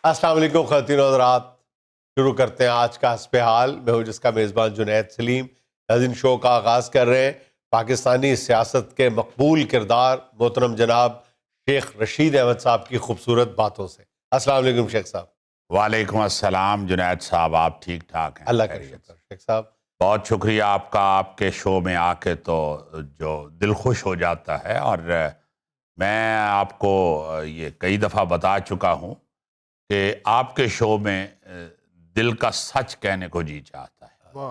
السلام علیکم خواتین و حضرات، شروع کرتے ہیں آج کا حسب حال۔ میں ہوں جس کا میزبان جنید سلیم۔ ناظرین، شو کا آغاز کر رہے ہیں پاکستانی سیاست کے مقبول کردار محترم جناب شیخ رشید احمد صاحب کی خوبصورت باتوں سے۔ السلام علیکم شیخ صاحب۔ وعلیکم السلام جنید صاحب، آپ ٹھیک ٹھاک ہیں؟ اللہ کا شکر شیخ صاحب۔ بہت شکریہ آپ کا، آپ کے شو میں آ کے تو جو دل خوش ہو جاتا ہے، اور میں آپ کو یہ کئی دفعہ بتا چکا ہوں کہ آپ کے شو میں دل کا سچ کہنے کو جی چاہتا ہے۔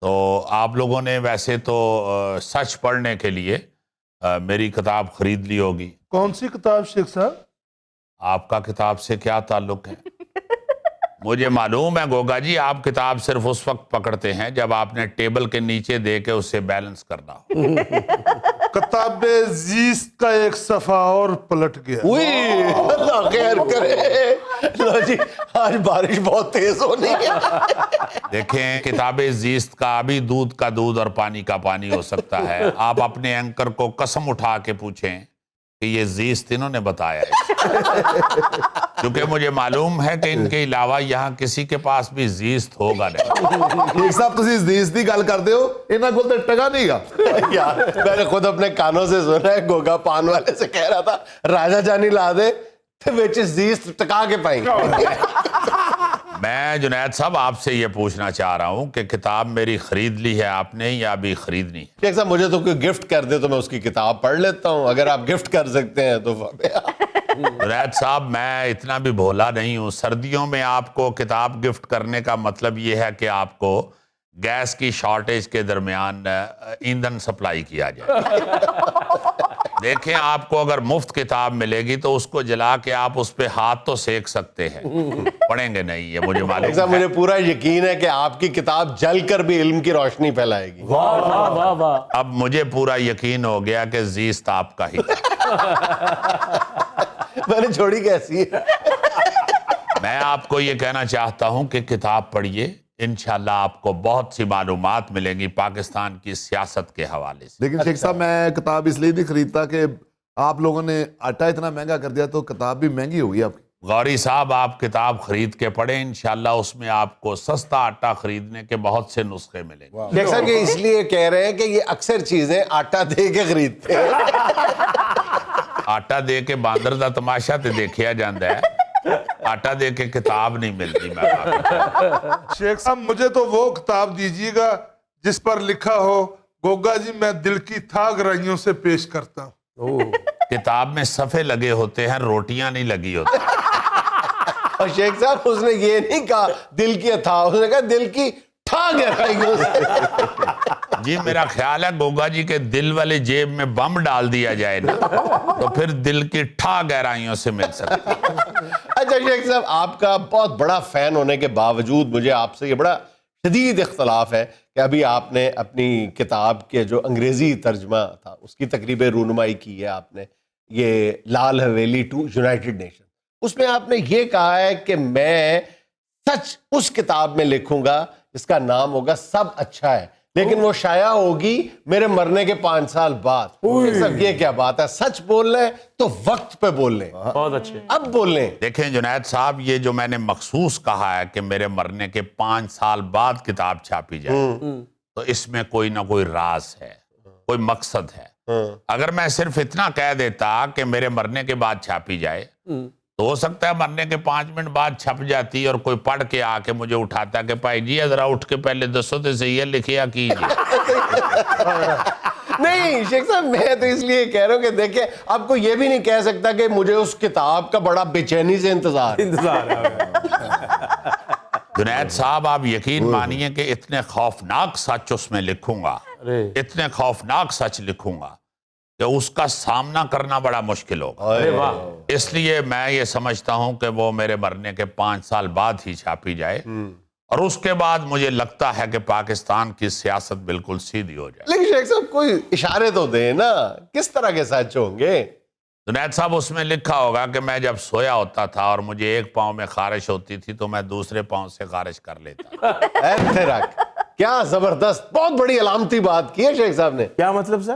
تو آپ لوگوں نے ویسے تو سچ پڑھنے کے لیے میری کتاب خرید لی ہوگی۔ کون سی کتاب شیخ صاحب؟ آپ کا کتاب سے کیا تعلق ہے؟ مجھے معلوم ہے گوگا جی، آپ کتاب صرف اس وقت پکڑتے ہیں جب آپ نے ٹیبل کے نیچے دے کے اسے بیلنس کرنا ہو۔ کتاب زیست کا ایک صفحہ اور پلٹ گیا۔ اللہ خیر کرے۔ لو جی، آج بارش بہت تیز ہونی ہے۔ دیکھیں، کتاب زیست کا ابھی دودھ کا دودھ اور پانی کا پانی ہو سکتا ہے۔ آپ اپنے اینکر کو قسم اٹھا کے پوچھیں کہ یہ زیست انہوں نے بتایا ہے، کیونکہ مجھے معلوم ہے کہ ان کے علاوہ یہاں کسی کے پاس بھی زیست ہوگا نہیں۔ ایک صاحب تسی زیست دی گل کر دیو، انہاں کول تے ٹگا نہیں گا۔ یار میں نے خود اپنے کانوں سے سنا ہے، گوگا پان والے سے کہہ رہا تھا راجہ جانی لا دے تو وچ زیست ٹکا کے پائیں۔ میں جنید صاحب آپ سے یہ پوچھنا چاہ رہا ہوں کہ کتاب میری خرید لی ہے آپ نے یا ابھی خریدنی ہے؟ شیخ صاحب، مجھے تو کوئی گفٹ کر دے تو میں اس کی کتاب پڑھ لیتا ہوں، اگر آپ گفٹ کر سکتے ہیں تو۔ جنید صاحب، میں اتنا بھی بھولا نہیں ہوں۔ سردیوں میں آپ کو کتاب گفٹ کرنے کا مطلب یہ ہے کہ آپ کو گیس کی شارٹیج کے درمیان ایندھن سپلائی کیا جائے۔ دیکھیں، آپ کو اگر مفت کتاب ملے گی تو اس کو جلا کے آپ اس پہ ہاتھ تو سیک سکتے ہیں، پڑھیں گے نہیں، یہ مجھے معلوم صاحب ہے۔ مجھے پورا یقین ہے کہ آپ کی کتاب جل کر بھی علم کی روشنی پھیلائے گی۔ اب مجھے پورا یقین ہو گیا کہ زیست آپ کا ہی میں نے چھوڑی کیسی ہے۔ میں آپ کو یہ کہنا چاہتا ہوں کہ کتاب پڑھیے، انشاءاللہ آپ کو بہت سی معلومات ملیں گی پاکستان کی سیاست کے حوالے سے۔ لیکن شیخ صاحب، میں کتاب اس لیے نہیں خریدتا کہ آپ لوگوں نے آٹا اتنا مہنگا کر دیا تو کتاب بھی مہنگی ہوگی آپ کی۔ غوری صاحب، آپ کتاب خرید کے پڑھیں، انشاءاللہ اس میں آپ کو سستا آٹا خریدنے کے بہت سے نسخے ملیں گے۔ شیخ صاحب یہ اس لیے کہہ رہے ہیں کہ یہ اکثر چیزیں آٹا دے کے خریدتے ہیں۔ آٹا دے کے باندر دا تماشا تے دیکھیا جاندہ ہے، آٹا دے کے کتاب نہیں ملتی۔ میں شیخ صاحب مجھے تو وہ کتاب دیجیے گا جس پر لکھا ہو گوگا جی میں دل کی تھا گرائیوں سے پیش کرتا ہوں۔ کتاب میں صفحے لگے ہوتے ہیں، روٹیاں نہیں لگی ہوتی۔ اور شیخ صاحب اس نے یہ نہیں کہا دل کی تھا، اس نے کہا دل کی ٹھا گہرائیوں سے۔ جی میرا خیال ہے گوگا جی کے دل والے جیب میں بم ڈال دیا جائے نا تو پھر دل کی ٹھا گہرائیوں سے مل سکتی ہے۔ اچھا شیخ صاحب، آپ کا بہت بڑا فین ہونے کے باوجود مجھے آپ سے یہ بڑا شدید اختلاف ہے کہ ابھی آپ نے اپنی کتاب کے جو انگریزی ترجمہ تھا اس کی تقریب رونمائی کی ہے آپ نے، یہ لال حویلی ٹو یونائٹڈ نیشن۔ اس میں آپ نے یہ کہا ہے کہ میں سچ اس کتاب میں لکھوں گا جس کا نام ہوگا سب اچھا ہے، لیکن وہ شائع ہوگی میرے مرنے کے 5 سال بعد۔ صاحب یہ کیا بات ہے؟ سچ بول رہے ہیں تو وقت پہ بول لیں، بہت اچھے۔ اب بول لیں۔ دیکھیں جنید صاحب، یہ جو میں نے مخصوص کہا ہے کہ میرے مرنے کے 5 سال بعد کتاب چھاپی جائے، تو اس میں کوئی نہ کوئی راز ہے، کوئی مقصد ہے۔ اگر میں صرف اتنا کہہ دیتا کہ میرے مرنے کے بعد چھاپی جائے تو ہو سکتا ہے مرنے کے 5 منٹ بعد چھپ جاتی اور کوئی پڑھ کے آ کے مجھے اٹھاتا کہ بھائی جی ذرا اٹھ کے پہلے دسو تو صحیح ہے، لکھیا کیجیے۔ نہیں شیخ صاحب، میں تو اس لیے کہہ رہا ہوں کہ دیکھیں آپ کو یہ بھی نہیں کہہ سکتا کہ مجھے اس کتاب کا بڑا بے چینی سے انتظار ہے۔ جنید صاحب، آپ یقین مانیے کہ اتنے خوفناک سچ اس میں لکھوں گا، اتنے خوفناک سچ لکھوں گا کہ اس کا سامنا کرنا بڑا مشکل ہوگا۔ اس لیے میں یہ سمجھتا ہوں کہ وہ میرے مرنے کے 5 سال بعد ہی چھاپی جائے، اور اس کے بعد مجھے لگتا ہے کہ پاکستان کی سیاست بالکل سیدھی ہو جائے۔ لیکن شیخ صاحب کوئی اشارے تو دیں نا، کس طرح کے سچ ہوں گے؟ جنید صاحب، اس میں لکھا ہوگا کہ میں جب سویا ہوتا تھا اور مجھے ایک پاؤں میں خارش ہوتی تھی تو میں دوسرے پاؤں سے خارش کر لیتا۔ اے تیرا کیا زبردست، بہت بڑی علامتی بات کی ہے شیخ صاحب نے۔ کیا مطلب سر؟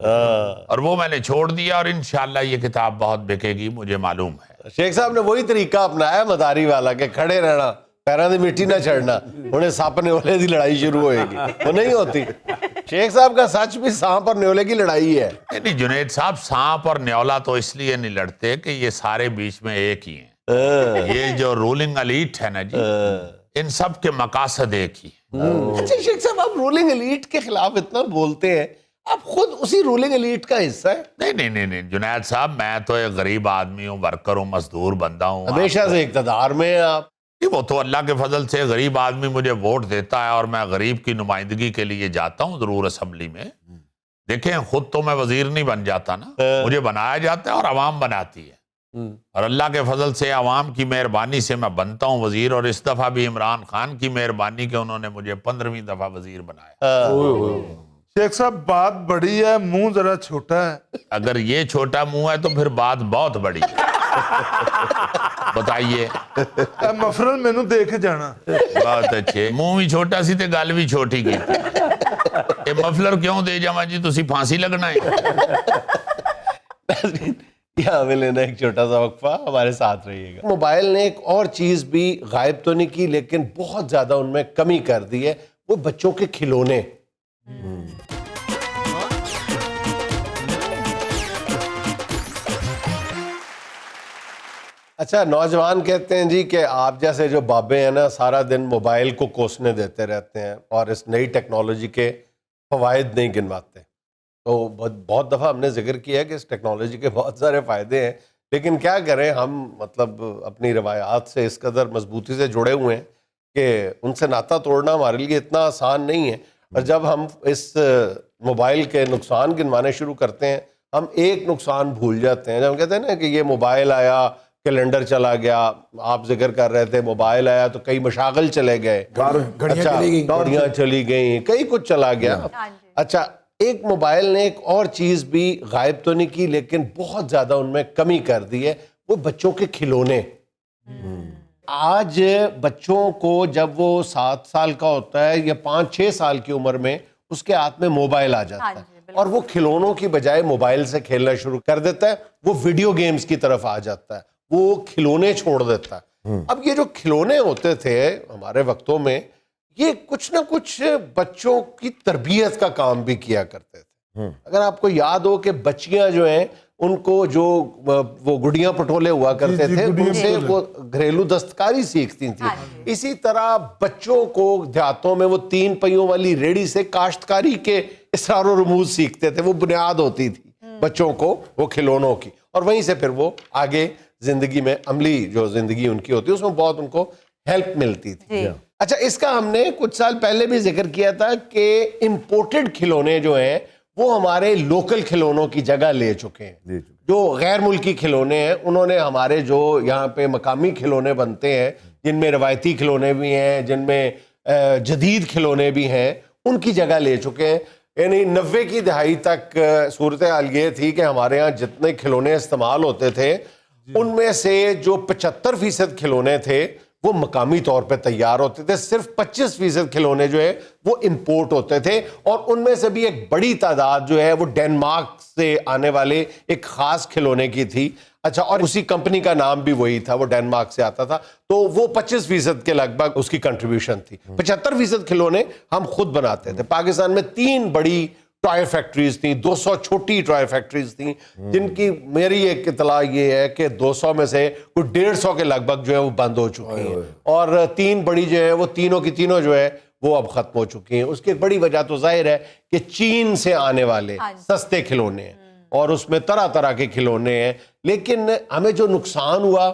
اور وہ میں نے چھوڑ دیا، اور انشاءاللہ یہ کتاب بہت بکے گی، مجھے معلوم ہے۔ شیخ صاحب نے وہی طریقہ اپنایا مداری والا کہ کھڑے رہنا، پیروں دی مٹی نہ چڑھنا، انہیں سانپ نیولے دی لڑائی شروع ہوئے گی، وہ نہیں ہوتی۔ شیخ صاحب کا سچ بھی سانپ اور نیولے کی لڑائی ہے۔ نہیں جنید صاحب، سانپ اور نیولا تو اس لیے نہیں لڑتے کہ یہ سارے بیچ میں ایک ہی ہیں۔ یہ جو رولنگ الیٹ ہے نا جی، ان سب کے مقاصد ایک ہی ہیں۔ اچھا شیخ صاحب، آپ رولنگ ایلیٹ کے خلاف اتنا بولتے ہیں، آپ خود اسی رولنگ ایلیٹ کا حصہ ہے؟ نہیں جنید صاحب، میں تو ایک غریب آدمی ہوں، ورکر ہوں، مزدور بندہ ہوں۔ ہمیشہ سے اقتدار میں ہیں آپ۔ وہ تو اللہ کے فضل سے غریب آدمی مجھے ووٹ دیتا ہے، اور میں غریب کی نمائندگی کے لیے جاتا ہوں ضرور اسمبلی میں۔ دیکھیں، خود تو میں وزیر نہیں بن جاتا نا، مجھے بنایا جاتا ہے اور عوام بناتی ہے، اور اللہ کے فضل سے عوام کی مہربانی سے میں بنتا ہوں وزیر۔ اور اس دفعہ بھی عمران خان کی مہربانی کہ انہوں نے مجھے 15ویں دفعہ وزیر بنایا۔ شیخ صاحب بات بڑی ہے، منہ ذرا چھوٹا ہے۔ اگر یہ چھوٹا منہ ہے تو پھر بات بہت بڑی ہے۔ بتائیے۔ اے مفرل مینوں دے کے جانا۔ بہت اچھے، منہ بھی چھوٹا سی تے گل بھی چھوٹی کی۔ یہ مفلر کیوں دے جاواں جی، تسی پھانسی لگنا ہے؟ یہاں ہمیں لینا ایک چھوٹا سا وقفہ، ہمارے ساتھ رہیے گا۔ موبائل نے ایک اور چیز بھی غائب تو نہیں کی، لیکن بہت زیادہ ان میں کمی کر دی ہے، وہ بچوں کے کھلونے۔ اچھا، نوجوان کہتے ہیں جی کہ آپ جیسے جو بابے ہیں نا، سارا دن موبائل کو کوسنے دیتے رہتے ہیں اور اس نئی ٹیکنالوجی کے فوائد نہیں گنواتے۔ تو بہت دفعہ ہم نے ذکر کیا ہے کہ اس ٹیکنالوجی کے بہت سارے فائدے ہیں، لیکن کیا کریں، ہم مطلب اپنی روایات سے اس قدر مضبوطی سے جڑے ہوئے ہیں کہ ان سے ناطہ توڑنا ہمارے لیے اتنا آسان نہیں ہے۔ اور جب ہم اس موبائل کے نقصان گنوانے شروع کرتے ہیں، ہم ایک نقصان بھول جاتے ہیں۔ جب ہم کہتے ہیں نا کہ یہ موبائل آیا، کیلنڈر چلا گیا، آپ ذکر کر رہے تھے موبائل آیا تو کئی مشاغل چلے گئے، گھڑیاں چلی گئیں، کئی کچھ چلا گیا۔ اچھا، ایک موبائل نے ایک اور چیز بھی غائب تو نہیں کی، لیکن بہت زیادہ ان میں کمی کر دی ہے، وہ بچوں کے کھلونے۔ آج بچوں کو جب وہ 7 سال کا ہوتا ہے یا 5-6 سال کی عمر میں، اس کے ہاتھ میں موبائل آ جاتا ہے، اور وہ کھلونوں کی بجائے موبائل سے کھیلنا شروع کر دیتا ہے، وہ ویڈیو گیمز کی طرف آ جاتا ہے، وہ کھلونے چھوڑ دیتا ہے۔ اب یہ جو کھلونے ہوتے تھے ہمارے وقتوں میں، یہ کچھ نہ کچھ بچوں کی تربیت کا کام بھی کیا کرتے تھے۔ اگر آپ کو یاد ہو کہ بچیاں جو ہیں، ان کو جو وہ گڑیاں پٹولے ہوا کرتے تھے، ان سے وہ گھریلو دستکاری سیکھتی تھیں۔ اسی طرح بچوں کو دیہاتوں میں وہ 3 پہیوں والی ریڑھی سے کاشتکاری کے اسرار و رموز سیکھتے تھے، وہ بنیاد ہوتی تھی بچوں کو وہ کھلونوں کی، اور وہیں سے پھر وہ آگے زندگی میں عملی جو زندگی ان کی ہوتی ہے اس میں بہت ان کو ہیلپ ملتی تھی۔ اچھا، اس کا ہم نے کچھ سال پہلے بھی ذکر کیا تھا کہ امپورٹڈ کھلونے جو ہیں وہ ہمارے لوکل کھلونوں کی جگہ لے چکے ہیں۔ جو غیر ملکی کھلونے ہیں، انہوں نے ہمارے جو یہاں پہ مقامی کھلونے بنتے ہیں، جن میں روایتی کھلونے بھی ہیں، جن میں جدید کھلونے بھی ہیں، ان کی جگہ لے چکے ہیں۔ یعنی 90 کی دہائی تک صورتحال یہ تھی کہ ہمارے ہاں جتنے کھلونے استعمال ہوتے تھے، ان میں سے جو 75% کھلونے تھے وہ مقامی طور پہ تیار ہوتے تھے، صرف 25% کھلونے جو ہے وہ امپورٹ ہوتے تھے، اور ان میں سے بھی ایک بڑی تعداد جو ہے وہ ڈینمارک سے آنے والے ایک خاص کھلونے کی تھی۔ اچھا، اور اسی کمپنی کا نام بھی وہی تھا، وہ ڈینمارک سے آتا تھا، تو وہ 25% کے لگ بھگ اس کی کنٹریبیوشن تھی۔ 75% کھلونے ہم خود بناتے تھے۔ پاکستان میں 3 بڑی ٹوائے فیکٹریز تھیں، 200 چھوٹی ٹوائے فیکٹریز تھیں، جن کی میری ایک اطلاع یہ ہے کہ 200 میں سے کوئی 150 کے لگ بھگ جو ہے وہ بند ہو چکی ہیں، اور 3 بڑی جو ہے وہ تینوں کی تینوں جو ہے وہ اب ختم ہو چکی ہیں۔ اس کی ایک بڑی وجہ تو ظاہر ہے کہ چین سے آنے والے سستے کھلونے ہیں، اور اس میں طرح طرح کے کھلونے ہیں، لیکن ہمیں جو نقصان ہوا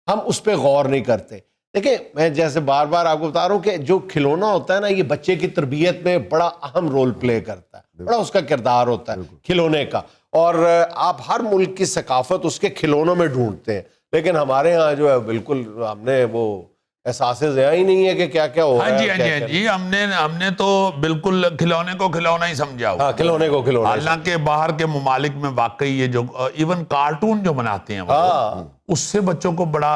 ہم اس پہ غور نہیں کرتے۔ دیکھیں، میں جیسے بار بار آپ کو بتا رہا ہوں کہ جو کھلونا ہوتا ہے نا، یہ بچے کی تربیت میں بڑا اہم رول پلے کرتا ہے، بڑا اس کا کردار ہوتا ہے کھلونے کا، اور آپ ہر ملک کی ثقافت اس کے کھلونوں میں ڈھونڈتے ہیں، لیکن ہمارے ہاں جو ہے بالکل ہم نے وہ احساس ضیاء ہی نہیں ہے کہ کیا کیا ہو رہا ہے۔ جی، ہم نے تو بالکل کھلونے کو کھلونا ہی سمجھا ہوا، کھلونے کو کھلونا۔ حالانکہ باہر کے ممالک میں واقعی یہ جو ایون کارٹون جو بناتے ہیں اس سے بچوں کو بڑا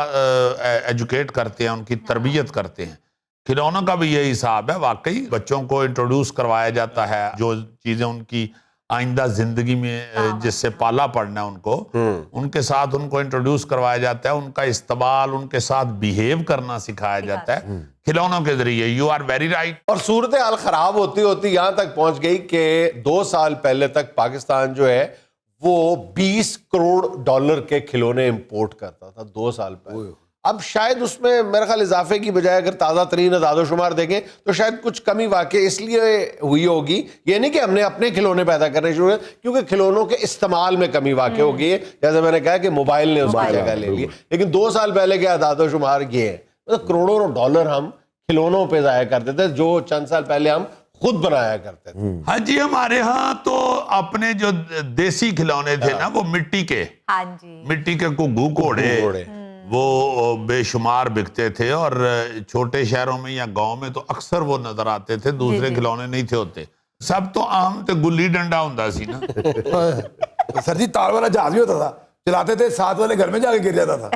ایجوکیٹ کرتے ہیں، ان کی تربیت کرتے ہیں۔ کھلونوں کا بھی یہی حساب ہے، واقعی بچوں کو انٹروڈیوس کروایا جاتا ہے، جو چیزیں ان کی آئندہ زندگی میں جس سے پالا پڑنا ہے ان کو، ان کے ساتھ ان کو انٹروڈیوس کروایا جاتا ہے، ان کا استقبال، ان کے ساتھ بیہیو کرنا سکھایا جاتا ہے کھلونوں کے ذریعے. You are very right. اور صورتحال خراب ہوتی ہوتی یہاں تک پہنچ گئی کہ 2 سال پہلے تک پاکستان جو ہے وہ 20 کروڑ ڈالر کے کھلونے امپورٹ کرتا تھا 2 سال پہلے. اب شاید اس میں میرا خیال اضافے کی بجائے اگر تازہ ترین اعداد و شمار دیکھیں تو شاید کچھ کمی واقع اس لیے ہوئی ہوگی، یہ نہیں کہ ہم نے اپنے کھلونے پیدا کرنے شروع کیے، کیونکہ کھلونوں کے استعمال میں کمی واقع ہو گئی ہے، جیسے میں نے کہا کہ موبائل نے اس کی جگہ لے لی. لیکن 2 سال پہلے کے اعداد و شمار یہ ہے، مطلب کروڑوں ڈالر ہم کھلونوں پہ ضائع کرتے تھے جو چند سال پہلے ہم خود بنایا کرتے تھے. ہاں جی، ہمارے ہاں تو اپنے جو دیسی کھلونے تھے نا وہ مٹی کے، ہاں جی، مٹی کے گھگو گھوڑے وہ بے شمار بکتے تھے، اور چھوٹے شہروں میں یا گاؤں میں تو اکثر وہ نظر آتے تھے. دوسرے کھلونے نہیں تھے ہوتے، سب تو عام تے گلی ڈنڈا ہوندا سی نا. سر جی تار والا جہاز بھی ہوتا تھا، چلاتے تھے، ساتھ والے گھر میں جا کے گر جاتا تھا.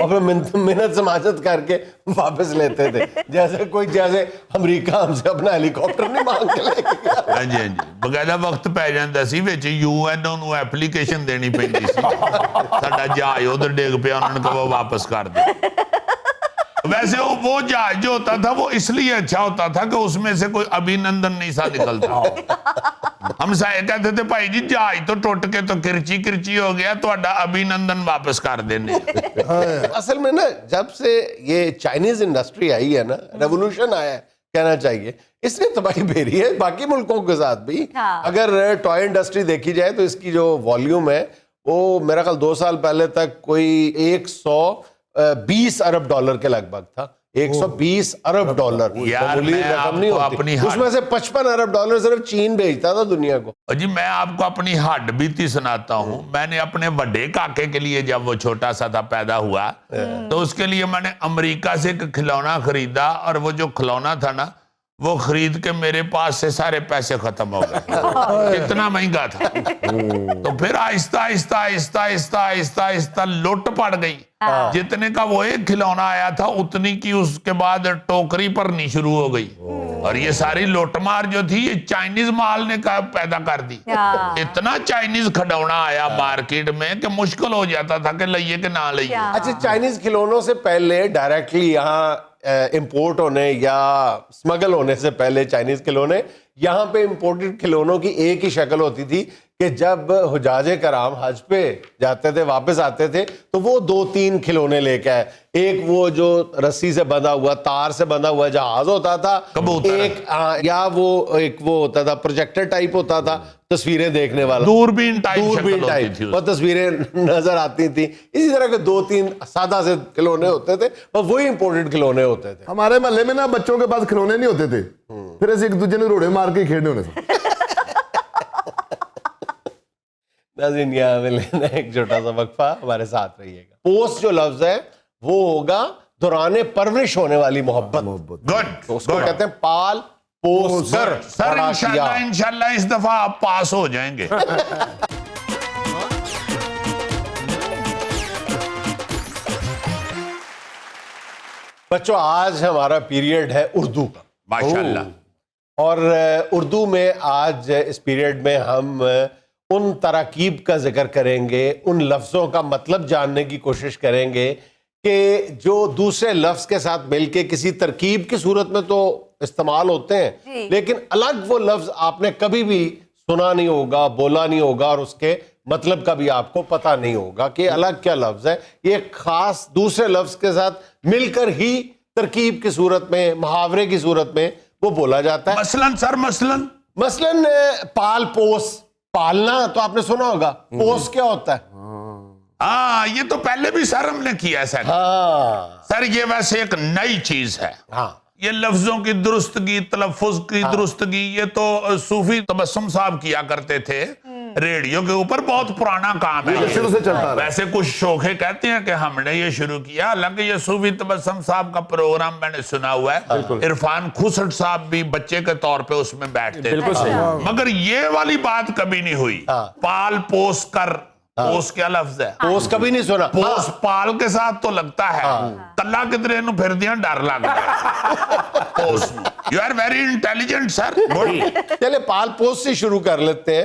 اور پھر منت سماجت کر کے واپس لیتے تھے، جیسے امریکہ ہم سے اپنا ہیلی کاپٹر نہیں مانگ کے لے کے گیا. ہاں جی، ہاں جی، بقاعدہ وقت پی جاتا سی، وچ UN نوں ایپلیکیشن دینی پیندی سی، ساڈا جہاز ادھر ڈگ پیا، انہوں نے کہا وہ واپس کر دے. ویسے وہ جہاز جو ہوتا تھا وہ اس لیے اچھا ہوتا تھا کہ اس میں سے کوئی ابھینندن نہیں سا نکلتا. ہم سائے کہتے تھے بھائی جی جہاز تو ٹوٹ کے تو کرچی ہو گیا، تو اڈا ابھینندن واپس کر دینے. اصل میں نا جب سے یہ چائنیز انڈسٹری آئی ہے نا، ریولوشن آیا ہے کہنا چاہیے، اس نے تباہی بھیری ہے باقی ملکوں کے ساتھ بھی. اگر ٹوائے انڈسٹری دیکھی جائے تو اس کی جو والیوم ہے وہ میرا خیال 2 سال پہلے تک کوئی 120 ارب ڈالر کے لگ بھگ تھا. 120 ارب ڈالر یار میں آپ کو اپنی اس میں سے 55 ارب ڈالر صرف چین بھیجتا تھا دنیا کو. جی میں آپ کو اپنی ہڈ بیتی سناتا ہوں. میں نے اپنے بڑے کاکے کے لیے جب وہ چھوٹا سا تھا پیدا ہوا تو اس کے لیے میں نے امریکہ سے ایک کھلونا خریدا, اور وہ جو کھلونا تھا نا وہ خرید کے میرے پاس سے سارے پیسے ختم ہو گئے, اتنا مہنگا تھا. تو پھر آہستہ آہستہ آہستہ آہستہ آہستہ آہستہ لوٹ پڑ گئی. جتنے کا وہ ایک کھلونا آیا تھا اتنی کی اس کے بعد ٹوکری پر نہیں شروع ہو گئی, اور یہ ساری لوٹ مار جو تھی یہ چائنیز مال نے پیدا کر دی. اتنا چائنیز کھڈونا آیا مارکیٹ میں کہ مشکل ہو جاتا تھا کہ لئیے کہ نہ لئیے. اچھا چائنیز کھلونوں سے پہلے ڈائریکٹلی یہاں امپورٹ ہونے یا سمگل ہونے سے پہلے چائنیز کھلونے یہاں پہ امپورٹڈ کھلونوں کی ایک ہی شکل ہوتی تھی کہ جب حجاج کرام حج پہ جاتے تھے واپس آتے تھے تو وہ 2-3 کھلونے لے کے آئے. ایک وہ جو رسی سے بندھا ہوا تار سے بندھا ہوا جہاز ہوتا تھا, ایک یا وہ ایک وہ ہوتا تھا پروجیکٹر ٹائپ ہوتا تھا تصویریں دیکھنے والا, دوربین ٹائپ وہ تصویریں نظر آتی تھیں. اسی طرح کے 2-3 سادہ سے کھلونے ہوتے تھے اور وہی امپورٹڈ کھلونے ہوتے تھے. ہمارے محلے میں نا بچوں کے پاس کھلونے نہیں ہوتے تھے, پھر ایسے ایک دوسرے نے روڑے مار کے کھیلنے ہونے سے. ناظرین یہاں میں لینا ایک چھوٹا سا وقفہ, ہمارے ساتھ رہیے گا. پوسٹ جو لفظ ہے وہ ہوگا دوران پرورش ہونے والی محبت. گڈ, اس کو کہتے ہیں پال پوس کر. سر انشاءاللہ اس دفعہ آپ پاس ہو جائیں گے. بچوں آج ہمارا پیریڈ ہے اردو کا ماشاءاللہ, اور اردو میں آج اس پیریڈ میں ہم ان تراکیب کا ذکر کریں گے, ان لفظوں کا مطلب جاننے کی کوشش کریں گے کہ جو دوسرے لفظ کے ساتھ مل کے کسی ترکیب کی صورت میں تو استعمال ہوتے ہیں لیکن الگ وہ لفظ آپ نے کبھی بھی سنا نہیں ہوگا, بولا نہیں ہوگا, اور اس کے مطلب کا بھی آپ کو پتہ نہیں ہوگا کہ الگ کیا لفظ ہے. یہ خاص دوسرے لفظ کے ساتھ مل کر ہی ترکیب کی صورت میں, محاورے کی صورت میں وہ بولا جاتا ہے. مثلاً سر مثلاً پال پوس, پالنا تو آپ نے سنا ہوگا, پوس کیا ہوتا ہے؟ ہاں یہ تو پہلے بھی سر ہم نے کیا سر. سر یہ ویسے ایک نئی چیز ہے. یہ لفظوں کی درستگی, تلفظ کی درستگی, یہ تو صوفی تبسم صاحب کیا کرتے تھے ریڈیو کے اوپر, بہت پرانا کام ہے. ویسے کچھ شوخے کہتے ہیں کہ ہم نے یہ شروع کیا, حالانکہ یہ صوفی تبسم صاحب کا پروگرام میں نے سنا ہوا ہے. عرفان کھسٹ صاحب بھی بچے کے طور پہ اس میں بیٹھتے تھے, مگر یہ والی بات کبھی نہیں ہوئی. پال پوس کر, پوس کیا لفظ ہے؟ پوس کبھی نہیں سنا. پوس پال کے ساتھ تو لگتا ہے, تلا کتنے نو پھر دیا ڈر لگ گیا. You are very intelligent sir. چلے پال پوس سے شروع کر لیتے ہیں.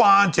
5।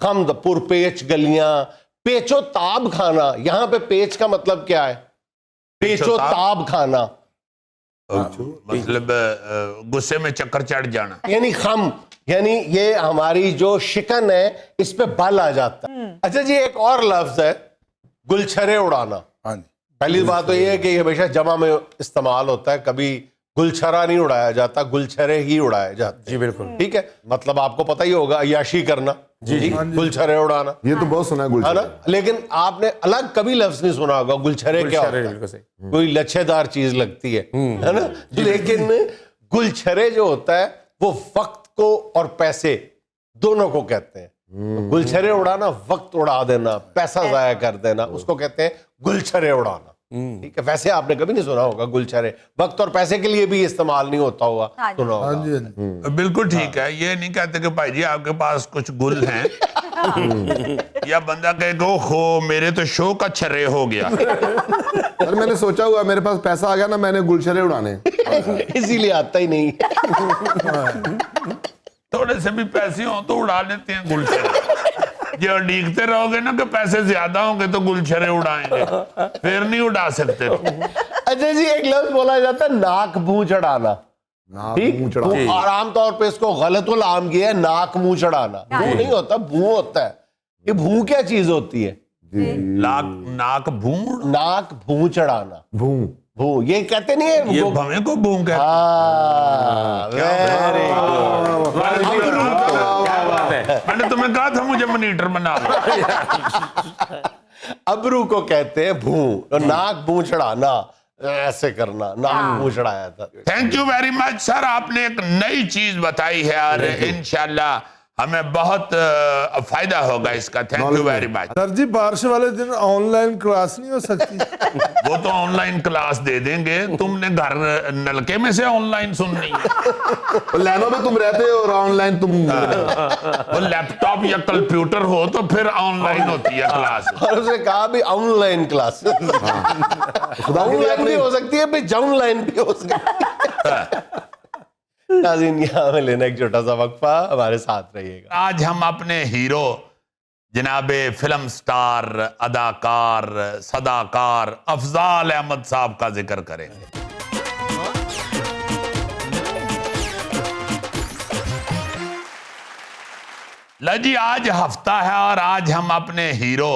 خمد پرپیچ گلیاں، پیچ و تاب کھانا. یہاں پہ پیچ کا مطلب کیا ہے؟ پیچ و تاب کھانا مطلب غصے میں چکر چڑھ جانا. یعنی خم، یعنی یہ ہماری جو شکن ہے اس پہ بل آ جاتا ہے. اچھا جی، ایک اور لفظ ہے گلچھرے اڑانا. ہاں جی. پہلی بات تو یہ ہے کہ یہ ہمیشہ جمع میں استعمال ہوتا ہے، کبھی گلچھرا نہیں اڑایا جاتا، گلچھرے ہی اڑائے جاتے. جی بالکل. ٹھیک ہے، مطلب آپ کو پتہ ہی ہوگا، عیاشی کرنا. جی، گلچھرے اڑانا یہ تو بہت سنا ہے ہے نا. گلشن. لیکن آپ نے الگ کبھی لفظ نہیں سنا ہوگا گلچھرے کیا ہوتا ہے. بالکل صحیح. کوئی لچھے دار چیز لگتی ہے نا. لیکن گلچھرے جو ہوتا ہے وہ وقت کو اور پیسے دونوں کو کہتے ہیں. گلچھرے اڑانا، وقت اڑا دینا، پیسہ ضائع کر دینا، اس کو کہتے ہیں گلچھرے اڑانا. ٹھیک ہے. ویسے آپ نے کبھی نہیں سنا ہوگا گلچھرے، وقت اور پیسے کے لیے بھی استعمال نہیں ہوتا ہوگا، سنا ہاں ہوگا. جی ہاں جی. بالکل ٹھیک ہے. یہ نہیں کہتے کہ بھائی جی آپ کے پاس کچھ گل ہیں، یا بندہ کہے کہ خو میرے تو شو کا چھرے ہو گیا. سر میں نے سوچا ہوا میرے پاس پیسہ آ گیا نا، میں نے گلشرے اڑانے. اسی لیے آتا ہی نہیں. تھوڑے سے بھی پیسے ہوں تو اڑا لیتے ہیں گلچھرے. جو ڈیگتے رہو گے نا کہ پیسے زیادہ ہوں گے تو گلچھرے اڑائیں گے، پھر نہیں اڑا سکتے. اچھا جی، ایک لفظ بولا جاتا ہے ناک منہ چڑھانا. ٹھیک، اور عام طور پہ اس کو غلط العام کیا ہے ناک منہ چڑھانا. منہ نہیں ہوتا، بھوں ہوتا ہے. یہ بھوں کیا چیز ہوتی ہے؟ ناک بھون، ناک بھوں چڑھانا. بھوں بھوں یہ کہتے نہیں ہے. یہ بھویں کو بھون کہتے ہاں، very good. میں نے تمہیں کہا تھا مجھے منیٹر بنا لو. ابرو کو کہتے ہیں بھوں. اور ناک بھوں چڑھانا، ایسے کرنا، ناک بھوں چڑھایا تھا. تھینک یو ویری مچ سر. آپ نے ایک نئی چیز بتائی ہے اور انشاءاللہ ہمیں بہت فائدہ ہوگا اس کا. Thank you very much. Sir ji بارش والے دن آن لائن کلاس نہیں ہو سکتی؟ وہ تو آن لائن کلاس دے دیں گے، تم نے گھر نلکے میں سے آن لائن سننی ہے. لینو میں تم رہتے ہو اور آن لائن تم. وہ لیپ ٹاپ یا کمپیوٹر ہو تو پھر آن لائن ہوتی ہے کلاس. اور اس نے کہا بھی on line class. On line بھی ہو سکتی ہے، بھی جاؤن لائن بھی ہو سکتی ہے. ناظرین، یہاں میں لینا ایک چھوٹا سا وقفہ، ہمارے ساتھ رہیے گا. آج ہم اپنے ہیرو جناب فلم سٹار، اداکار، صداکار افضال احمد صاحب کا ذکر کریں گے. جی آج ہفتہ ہے اور آج ہم اپنے ہیرو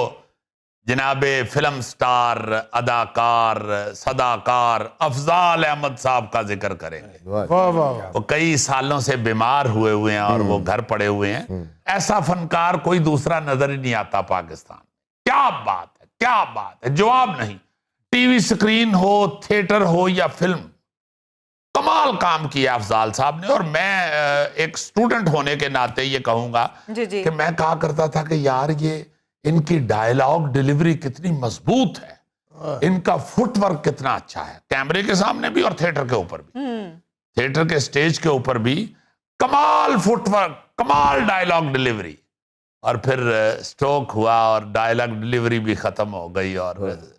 جناب فلم سٹار، اداکار، صداکار افضال احمد صاحب کا ذکر کریں گے. واہ واہ. وہ کئی سالوں سے بیمار ہوئے ہیں اور وہ گھر پڑے ہوئے ہیں. ایسا فنکار کوئی دوسرا نظر ہی نہیں آتا پاکستان. کیا بات ہے، کیا بات ہے، جواب نہیں. ٹی وی سکرین ہو، تھیٹر ہو یا فلم، کمال کام کیا افضال صاحب نے. اور میں ایک سٹوڈنٹ ہونے کے ناطے یہ کہوں گا کہ میں کہا کرتا تھا کہ یار یہ ان کی ڈائیلاگ ڈیلیوری کتنی مضبوط ہے، ان کا فٹ ورک کتنا اچھا ہے، کیمرے کے سامنے بھی اور تھیٹر کے اوپر بھی. تھیٹر کے سٹیج کے اوپر بھی کمال فٹ ورک، کمال ڈائیلاگ ڈیلیوری. اور پھر سٹروک ہوا اور ڈائیلاگ ڈیلیوری بھی ختم ہو گئی اور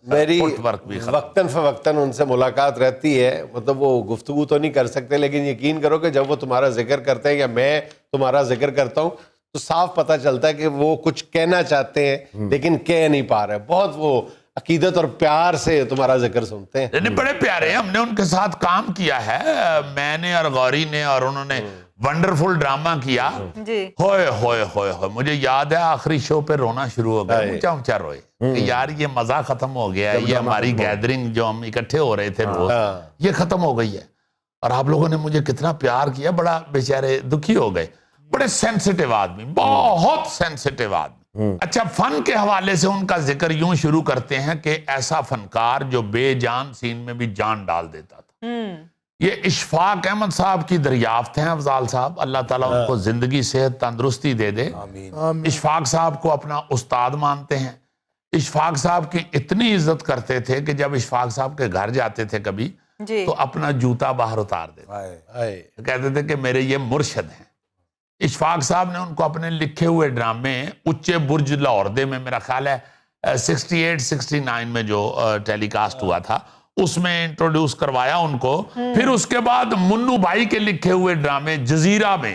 میری فٹ ورک بھی ختم. وقتاً فوقتاً ان سے ملاقات رہتی ہے. مطلب وہ گفتگو تو نہیں کر سکتے، لیکن یقین کرو کہ جب وہ تمہارا ذکر کرتے ہیں یا میں تمہارا ذکر کرتا ہوں تو صاف پتہ چلتا ہے کہ وہ کچھ کہنا چاہتے ہیں لیکن کہہ نہیں پا رہے. بہت وہ عقیدت اور پیار سے تمہارا ذکر سنتے ہیں. بڑے پیارے ہیں. ہم نے ان کے ساتھ کام کیا ہے، میں نے اور غوری نے، اور انہوں نے ونڈرفل ڈرامہ کیا. ہوئے ہوئے ہوئے ہوئے مجھے یاد ہے آخری شو پہ رونا شروع ہو گیا. اونچا اونچا روئے کہ یار یہ مزہ ختم ہو گیا ہے، یہ ہماری گیدرنگ جو ہم اکٹھے ہو رہے تھے روز، یہ ختم ہو گئی ہے. اور آپ لوگوں نے مجھے کتنا پیار کیا، بڑا بیچارے دکھی ہو گئے. بڑے سینسٹیو آدمی، بہت سینسٹیو آدمی. اچھا، فن کے حوالے سے ان کا ذکر یوں شروع کرتے ہیں کہ ایسا فنکار جو بے جان سین میں بھی جان ڈال دیتا تھا. یہ اشفاق احمد صاحب کی دریافت ہیں افضال صاحب. اللہ تعالیٰ ان کو زندگی صحت تندرستی دے دے. اشفاق صاحب کو اپنا استاد مانتے ہیں. اشفاق صاحب کی اتنی عزت کرتے تھے کہ جب اشفاق صاحب کے گھر جاتے تھے کبھی تو اپنا جوتا باہر اتار دیتے، کہتے تھے کہ میرے یہ مرشد ہیں. اشفاق صاحب نے ان کو اپنے لکھے ہوئے ڈرامے اچے برج لاہور دے میں، میرا خیال ہے 68-69 میں جو ٹیلی کاسٹ ہوا تھا، اس میں انٹروڈیوس کروایا ان کو. پھر اس کے بعد منو بھائی کے لکھے ہوئے ڈرامے جزیرہ میں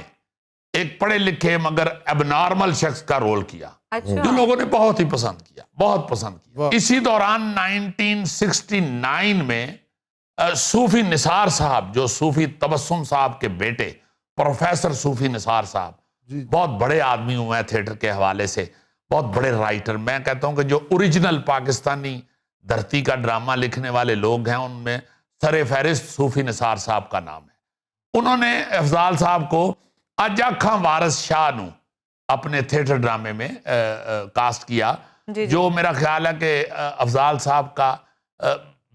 ایک پڑھے لکھے مگر اب نارمل شخص کا رول کیا اچھا جو لوگوں نے بہت ہی پسند کیا, بہت پسند کیا. اسی دوران 1969 میں صوفی نثار صاحب, جو صوفی تبسم صاحب کے بیٹے پروفیسر صوفی نثار صاحب, بہت بڑے آدمی ہوئے ہیں تھیٹر کے حوالے سے, بہت بڑے رائٹر. میں کہتا ہوں کہ جو اوریجنل پاکستانی دھرتی کا ڈرامہ لکھنے والے لوگ ہیں ان میں سر فہرست صوفی نثار صاحب کا نام ہے. انہوں نے افضال صاحب کو اج آکھاں وارث شاہ نو اپنے تھیٹر ڈرامے میں کاسٹ کیا, جو میرا خیال ہے کہ افضال صاحب کا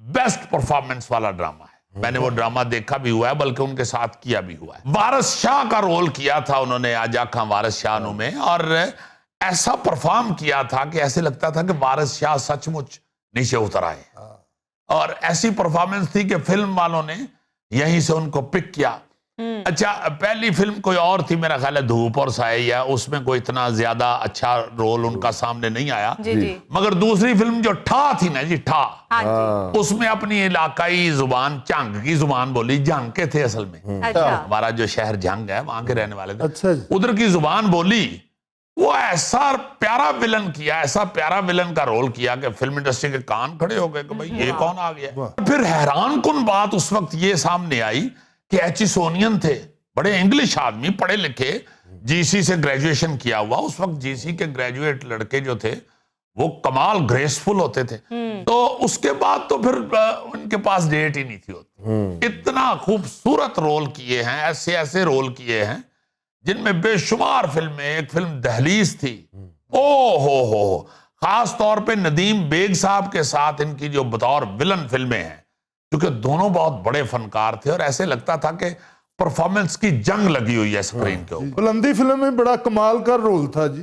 بیسٹ پرفارمنس والا ڈرامہ ہے. میں نے وہ ڈرامہ دیکھا بھی ہوا ہے, بلکہ ان کے ساتھ کیا بھی ہوا ہے. وارث شاہ کا رول کیا تھا انہوں نے آج آکھاں وارث شاہ نو میں, اور ایسا پرفارم کیا تھا کہ ایسے لگتا تھا کہ وارث شاہ سچ مچ نیچے اتر آئے, اور ایسی پرفارمنس تھی کہ فلم والوں نے یہیں سے ان کو پک کیا. اچھا, پہلی فلم کوئی اور تھی میرا خیال ہے دھوپ اور سائے, یا اس میں کوئی اتنا زیادہ اچھا رول ان کا سامنے نہیں آیا. مگر دوسری فلم جو ٹھا تھی نا جی, ٹھا, اس میں اپنی علاقائی زبان جھنگ کی زبان بولی. جھنگ کے تھے اصل میں, ہمارا جو شہر جھنگ ہے وہاں کے رہنے والے تھے, ادھر کی زبان بولی. وہ ایسا پیارا ولن کیا, ایسا پیارا ولن کا رول کیا کہ فلم انڈسٹری کے کان کھڑے ہو گئے کہ بھئی یہ کون آ گیا. پھر حیران کن بات اس وقت یہ سامنے آئی کہ ایچ ای سونین تھے, بڑے انگلش آدمی, پڑھے لکھے, جی سی سے گریجویشن کیا ہوا. اس وقت جی سی کے گریجویٹ لڑکے جو تھے وہ کمال گریسفل ہوتے تھے. تو اس کے بعد تو پھر ان کے پاس ڈیٹ ہی نہیں تھی ہوتی. اتنا خوبصورت رول کیے ہیں, ایسے ایسے رول کیے ہیں جن میں بے شمار فلمیں. ایک فلم دہلیز تھی, او ہو, خاص طور پہ ندیم بیگ صاحب کے ساتھ ان کی جو بطور ولن فلمیں ہیں, کیونکہ دونوں بہت بڑے فنکار تھے, اور ایسے لگتا تھا کہ پرفارمنس کی جنگ لگی ہوئی ہے سکرین کے اوپر. بلندی فلم میں بڑا کمال کا رول تھا جی.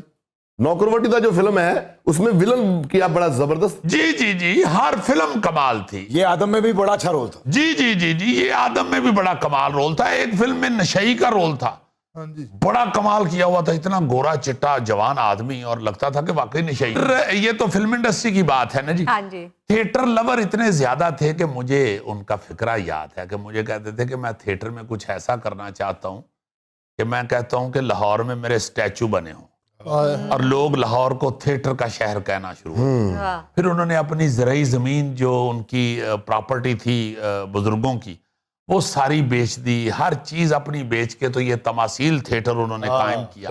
نوکروٹی کا جو فلم ہے اس میں ولن کیا بڑا زبردست. جی جی جی, ہر فلم کمال تھی. یہ آدم میں بھی بڑا اچھا رول تھا. جی جی جی جی, یہ آدم میں بھی بڑا کمال رول تھا. ایک فلم میں نشئی کا رول تھا, بڑا کمال کیا ہوا تھا. اتنا گورا چٹا جوان آدمی, اور لگتا تھا کہ واقعی نشئی. یہ تو فلم انڈسٹری کی بات ہے نا جی. تھیٹر لور اتنے زیادہ تھے کہ مجھے ان کا فکرہ یاد ہے کہ مجھے کہتے تھے کہ میں تھیٹر میں کچھ ایسا کرنا چاہتا ہوں کہ میں کہتا ہوں کہ لاہور میں میرے اسٹیچو بنے ہوں, اور لوگ لاہور کو تھیٹر کا شہر کہنا شروع ہو. پھر انہوں نے اپنی زرعی زمین جو ان کی پراپرٹی تھی بزرگوں کی, وہ ساری بیچ دی, ہر چیز اپنی بیچ کے تو یہ تماثیل تھیٹر انہوں نے قائم کیا.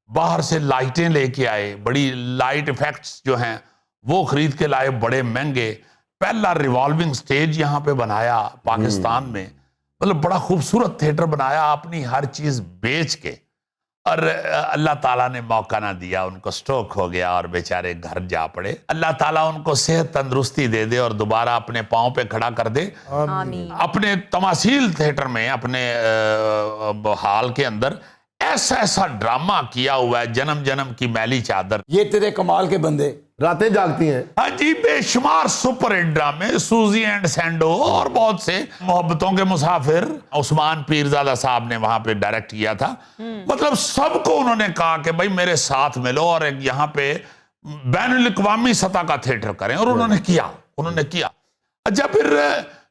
باہر سے لائٹیں لے کے آئے, بڑی لائٹ ایفیکٹس جو ہیں وہ خرید کے لائے, بڑے مہنگے. پہلا ریوالونگ سٹیج یہاں پہ بنایا پاکستان میں, مطلب بڑا خوبصورت تھیٹر بنایا اپنی ہر چیز بیچ کے. اور اللہ تعالیٰ نے موقع نہ دیا, ان کو سٹروک ہو گیا اور بیچارے گھر جا پڑے. اللہ تعالیٰ ان کو صحت تندرستی دے دے اور دوبارہ اپنے پاؤں پہ کھڑا کر دے. اپنے تماثیل تھیٹر میں, اپنے ہال کے اندر ایسا ایسا ڈرامہ کیا ہوا ہے, جنم جنم کی میلی چادر, یہ تیرے کمال کے بندے, راتیں جاگتی ہیں. ہاں جی, بے شمار سپر ہٹ ڈرامے, سوزی اینڈ سینڈو اور بہت سے, محبتوں کے مسافر, عثمان پیرزادہ صاحب نے وہاں پہ ڈائریکٹ کیا تھا. مطلب سب کو انہوں نے کہا کہ بھائی میرے ساتھ ملو اور ایک یہاں پہ بین الاقوامی سطح کا تھیٹر کریں, اور انہوں نے کیا. اچھا, پھر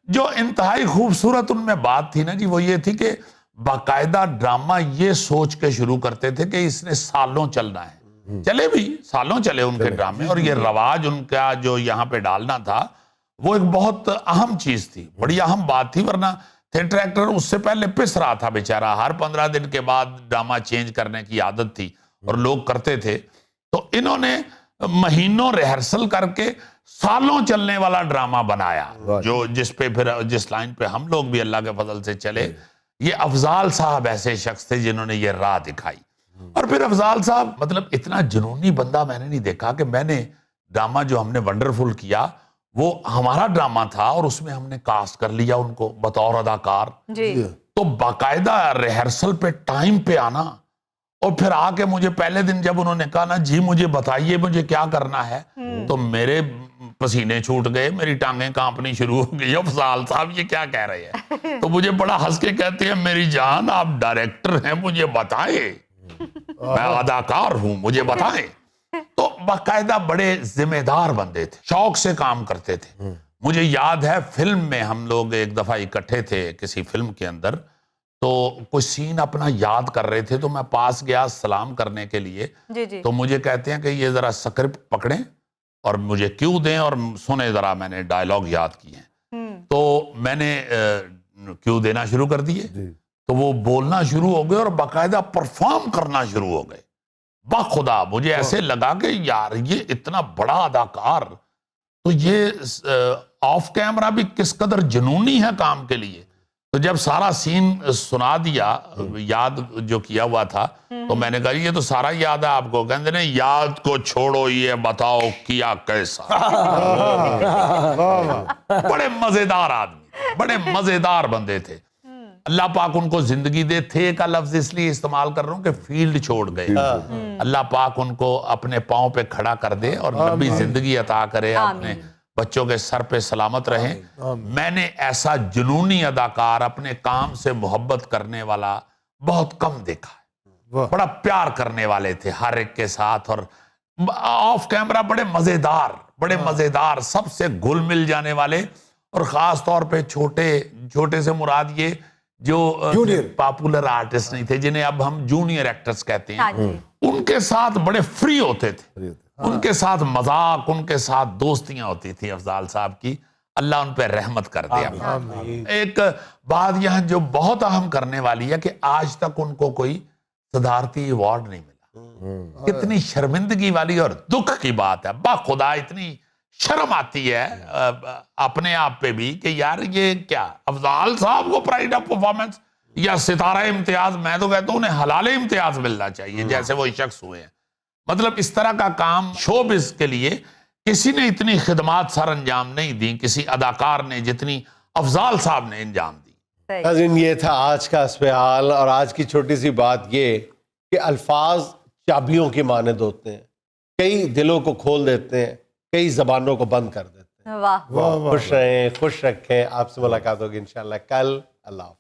جو انتہائی خوبصورت ان میں بات تھی نا جی, وہ یہ تھی کہ باقاعدہ ڈرامہ یہ سوچ کے شروع کرتے تھے کہ اس نے سالوں چلنا ہے. چلے بھی, سالوں چلے ان کے ڈرامے, اور یہ رواج ان کا جو یہاں پہ ڈالنا تھا وہ ایک بہت اہم چیز تھی, بڑی اہم بات تھی. ورنہ تھیٹر ایکٹر اس سے پہلے پس رہا تھا بیچارہ, ہر 15 دن کے بعد ڈرامہ چینج کرنے کی عادت تھی اور لوگ کرتے تھے. تو انہوں نے مہینوں ریہرسل کر کے سالوں چلنے والا ڈرامہ بنایا, جو جس لائن پہ ہم لوگ بھی اللہ کے فضل سے چلے. یہ افضال صاحب ایسے شخص تھے جنہوں نے یہ راہ دکھائی. اور پھر افضال صاحب مطلب اتنا جنونی بندہ میں نے نہیں دیکھا. کہ میں نے ڈرامہ جو ہم نے ونڈرفل کیا وہ ہمارا ڈرامہ تھا, اور اس میں ہم نے کاسٹ کر لیا ان کو بطور اداکار. تو باقاعدہ ریہرسل پہ ٹائم پہ آنا, اور پھر آ کے مجھے پہلے دن جب انہوں نے کہا نا جی مجھے بتائیے مجھے کیا کرنا ہے, تو میرے پسینے چھوٹ گئے, میری ٹانگیں کانپنی شروع ہو گئی. افضال صاحب یہ کیا کہہ رہے ہیں؟ تو مجھے بڑا ہنس کے کہتے ہیں میری جان آپ ڈائریکٹر ہیں, مجھے بتائیں, میں اداکار ہوں, مجھے بتائیں. تو باقاعدہ بڑے ذمہ دار بندے تھے, شوق سے کام کرتے تھے. مجھے یاد ہے فلم میں ہم لوگ ایک دفعہ اکٹھے تھے کسی فلم کے اندر, تو کوئی سین اپنا یاد کر رہے تھے، تو میں پاس گیا سلام کرنے کے لیے، جی جی تو مجھے کہتے ہیں کہ یہ ذرا سکرپٹ پکڑیں اور مجھے کیوں دیں اور سنیں ذرا، میں نے ڈائلاگ یاد کیے ہیں۔ تو میں نے کیوں دینا شروع کر دیے، تو وہ بولنا شروع ہو گئے اور باقاعدہ پرفارم کرنا شروع ہو گئے۔ بخدا مجھے ایسے لگا کہ یار یہ اتنا بڑا اداکار، تو یہ آف کیمرہ بھی کس قدر جنونی ہے کام کے لیے۔ تو جب سارا سین سنا دیا، یاد جو کیا ہوا تھا، تو میں نے کہا یہ تو سارا یاد ہے آپ کو؟ کہتے ہیں یاد کو چھوڑو، یہ بتاؤ کیا کیسا۔ بڑے مزیدار آدمی، بڑے مزیدار بندے تھے۔ اللہ پاک ان کو زندگی دے، تھے کا لفظ اس لیے استعمال کر رہا ہوں کہ فیلڈ چھوڑ گئے۔ اللہ پاک ان کو اپنے پاؤں پہ کھڑا کر دے اور لمبی زندگی عطا کرے، اپنے بچوں کے سر پہ سلامت رہیں۔ میں نے ایسا جنونی اداکار، اپنے کام سے محبت کرنے والا بہت کم دیکھا ہے۔ بڑا پیار کرنے والے تھے ہر ایک کے ساتھ، اور آف کیمرہ بڑے مزیدار، سب سے گھل مل جانے والے، اور خاص طور پہ چھوٹے سے مراد یہ جو پاپولر آرٹسٹ نہیں تھے، جنہیں اب ہم جونیئر ایکٹرز کہتے ہیں، ان کے ساتھ بڑے فری ہوتے تھے، ان کے ساتھ مذاق، ان کے ساتھ دوستیاں ہوتی تھی افضال صاحب کی۔ اللہ ان پہ رحمت کر دیا۔ ایک بات یہاں جو بہت اہم کرنے والی ہے کہ آج تک ان کو کوئی صدارتی ایوارڈ نہیں ملا۔ کتنی شرمندگی والی اور دکھ کی بات ہے، بخدا اتنی شرم آتی ہے اپنے آپ پہ بھی کہ یار یہ کیا، افضال صاحب کو پرائیڈ آف پرفارمنس یا ستارہ امتیاز، میں تو کہتا ہوں انہیں حلال امتیاز ملنا چاہیے جیسے وہ شخص ہوئے ہیں۔ مطلب اس طرح کا کام شوبز کے لیے کسی نے اتنی خدمات سر انجام نہیں دی، کسی اداکار نے جتنی افضال صاحب نے انجام دی۔ ناظرین، یہ تھا آج کا اسپیال، اور آج کی چھوٹی سی بات یہ کہ الفاظ چابیوں کی مانند ہوتے ہیں، کئی دلوں کو کھول دیتے ہیں، کئی زبانوں کو بند کر دیتے ہیں۔ واہ خوش رہیں، خوش رکھیں۔ آپ سے ملاقات ہوگی انشاءاللہ کل۔ اللہ حافظ۔